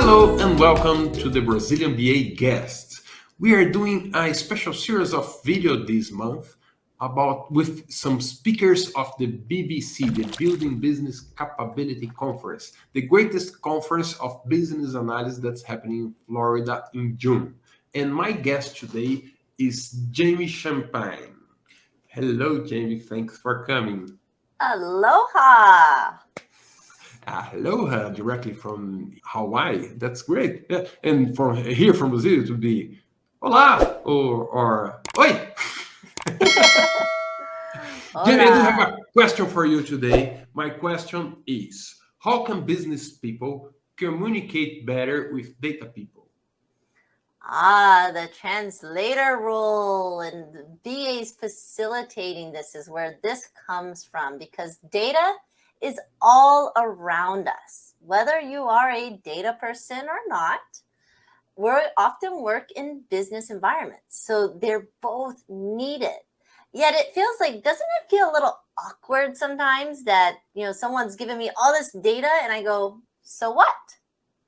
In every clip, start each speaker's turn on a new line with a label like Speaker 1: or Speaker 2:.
Speaker 1: Hello and welcome to the Brazilian BA Guest. We are doing a special series of video this month with some speakers of the BBC, the Building Business Capability Conference, the greatest conference of business analysis that's happening in Florida in June. And my guest today is Jamie Champagne. Hello, Jamie. Thanks for coming.
Speaker 2: Aloha.
Speaker 1: Aloha, directly from Hawaii. That's great. Yeah. And from here from Brazil, it would be hola or oi. Jamie, I do have a question for you today. My question is, how can business people communicate better with data people?
Speaker 2: The translator role and the BAs facilitating this is where this comes from, because data is all around us. Whether you are a data person or not, we often work in business environments. So they're both needed. Yet it feels like, doesn't it feel a little awkward sometimes that, someone's giving me all this data and I go, so what?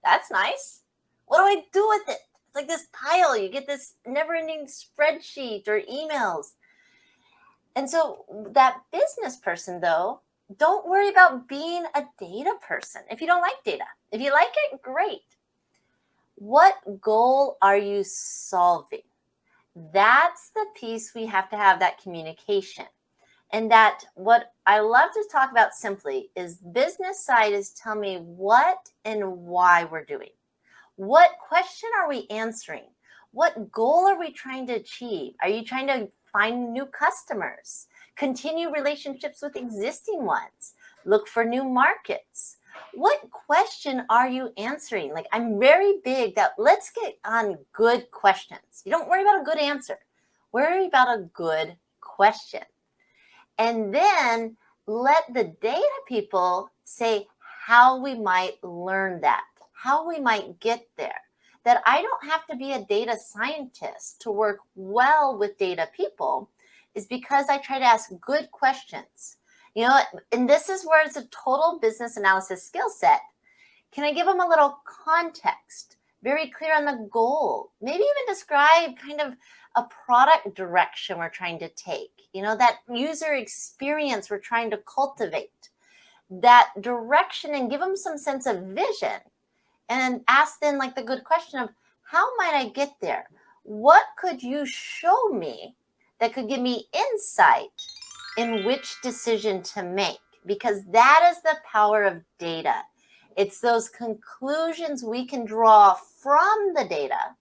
Speaker 2: That's nice. What do I do with it? It's like this pile. You get this never-ending spreadsheet or emails. And so that business person, though, don't worry about being a data person if you don't like data. If you like it, great. What goal are you solving? That's the piece we have to have, that communication. And that what I love to talk about simply is business side is tell me what and why we're doing. What question are we answering? What goal are we trying to achieve? Are you trying to find new customers? Continue relationships with existing ones? Look for new markets? What question are you answering? Like, I'm very big that let's get on good questions. You don't worry about a good answer. Worry about a good question. And then let the data people say how we might learn that, how we might get there. That I don't have to be a data scientist to work well with data people is because I try to ask good questions. And this is where it's a total business analysis skill set. Can I give them a little context? Very clear on the goal. Maybe even describe kind of a product direction we're trying to take. That user experience we're trying to cultivate. That direction, and give them some sense of vision. And ask them like the good question of, how might I get there? What could you show me that could give me insight in which decision to make? Because that is the power of data. It's those conclusions we can draw from the data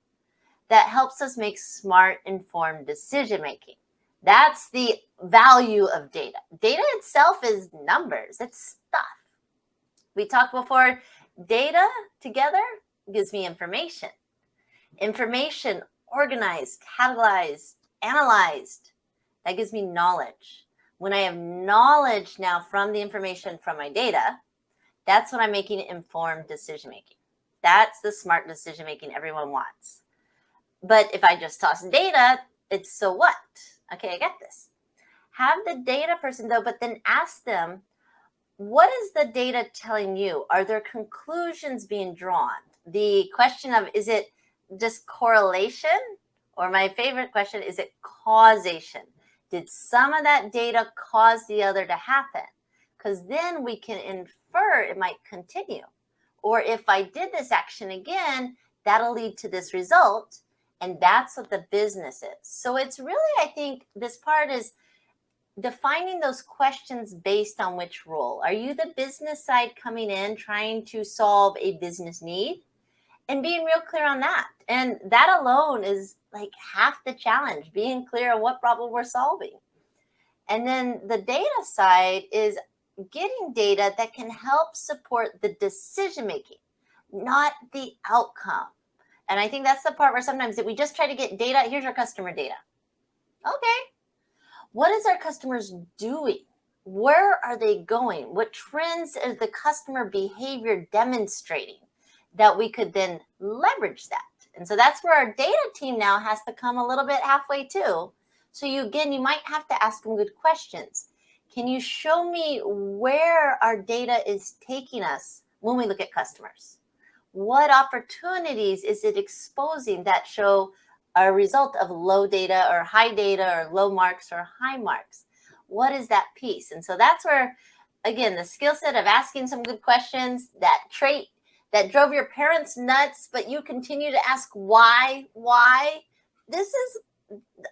Speaker 2: that helps us make smart, informed decision making. That's the value of data. Data itself is numbers. It's stuff. We talked before, data together gives me information. Information organized, catalogized, analyzed. That gives me knowledge. When I have knowledge now from the information from my data, that's when I'm making informed decision making. That's the smart decision making everyone wants. But if I just toss data, it's so what? Okay, I get this. Have the data person though, but then ask them, what is the data telling you? Are there conclusions being drawn? The question of, is it just correlation? Or my favorite question, is it causation? Did some of that data cause the other to happen? Because then we can infer it might continue. Or if I did this action again, that'll lead to this result. And that's what the business is. So it's really, I think this part is defining those questions based on which role. Are you the business side coming in trying to solve a business need? And being real clear on that. And that alone is like half the challenge, being clear on what problem we're solving. And then the data side is getting data that can help support the decision making, not the outcome. And I think that's the part where sometimes we just try to get data. Here's our customer data. Okay. What is our customers doing? Where are they going? What trends is the customer behavior demonstrating that we could then leverage that? And so that's where our data team now has to come a little bit halfway too. So you might have to ask them good questions. Can you show me where our data is taking us when we look at customers? What opportunities is it exposing that show a result of low data or high data or low marks or high marks? What is that piece? And so that's where, again, the skill set of asking some good questions, that trait that drove your parents nuts, but you continue to ask why. This is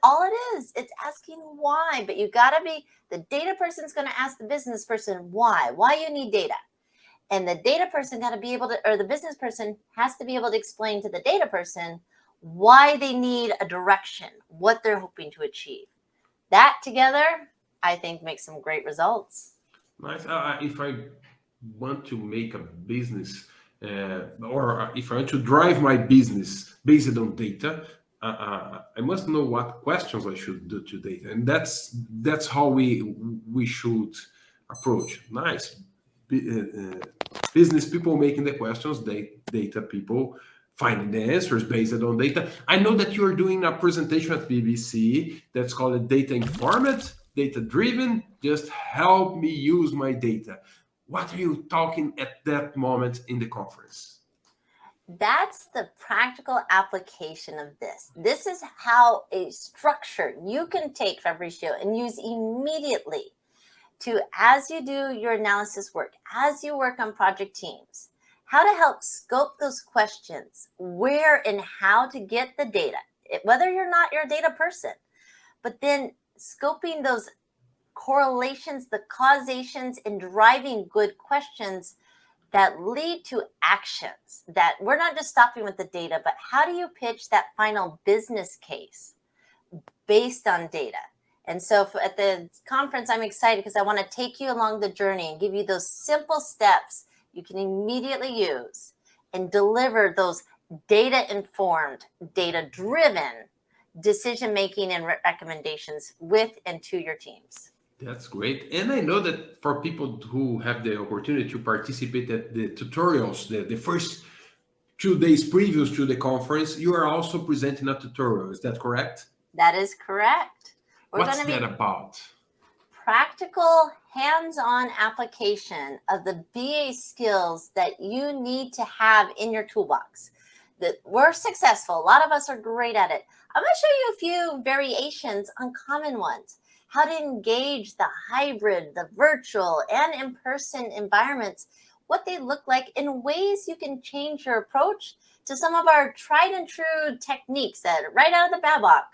Speaker 2: all it is. It's asking why, but you got to be, the data person's going to ask the business person why you need data. And the data person got to be able to, or the business person has to be able to explain to the data person why they need a direction, what they're hoping to achieve. That together, I think, makes some great results.
Speaker 1: Nice. If I want to make a business, or if I want to drive my business based on data, I must know what questions I should do to data, and that's how we should approach. Nice. Business people making the questions, data people finding the answers based on data. I know that you're doing a presentation at BBC that's called Data Informed, Data Driven. Just help me use my data. What are you talking at that moment in the conference?
Speaker 2: That's the practical application of this. This is how a structure you can take, Fabricio, and use immediately to, as you do your analysis work, as you work on project teams, how to help scope those questions, where and how to get the data, whether you're a data person, but then scoping those correlations, the causations, and driving good questions that lead to actions, that we're not just stopping with the data, but how do you pitch that final business case based on data? And so at the conference, I'm excited because I want to take you along the journey and give you those simple steps you can immediately use and deliver those data-informed, data-driven decision-making and recommendations with and to your teams.
Speaker 1: That's great. And I know that for people who have the opportunity to participate at the tutorials, the first 2 days previous to the conference, you are also presenting a tutorial. Is that correct?
Speaker 2: That is correct.
Speaker 1: What's that about?
Speaker 2: Practical, hands-on application of the BA skills that you need to have in your toolbox. That we're successful. A lot of us are great at it. I'm going to show you a few variations on common ones. How to engage the hybrid, the virtual, and in-person environments, what they look like, in ways you can change your approach to some of our tried and true techniques that are right out of the babok.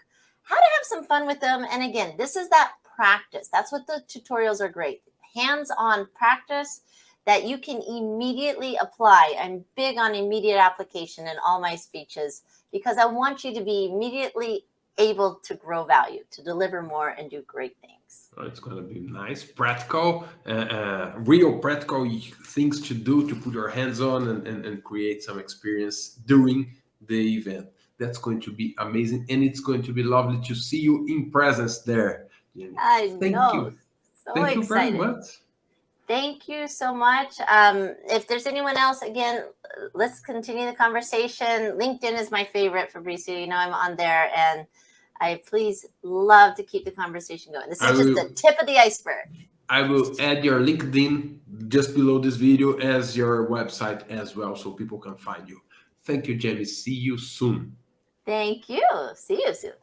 Speaker 2: How to have some fun with them. And again, this is that practice. That's what the tutorials are great. Hands-on practice that you can immediately apply. I'm big on immediate application in all my speeches because I want you to be immediately able to grow value, to deliver more and do great things.
Speaker 1: It's going to be nice, practical, real practical things to do to put your hands on and create some experience during the event. That's going to be amazing, and it's going to be lovely to see you in presence there.
Speaker 2: I know.
Speaker 1: You.
Speaker 2: So
Speaker 1: Thank
Speaker 2: excited.
Speaker 1: You very much.
Speaker 2: Thank you so much. If there's anyone else, again, let's continue the conversation. LinkedIn is my favorite, Fabricio. You know I'm on there, and I please love to keep the conversation going. This is just the tip of the iceberg.
Speaker 1: I will add your LinkedIn just below this video as your website as well, so people can find you. Thank you, Jamie. See you soon.
Speaker 2: Thank you. See you soon.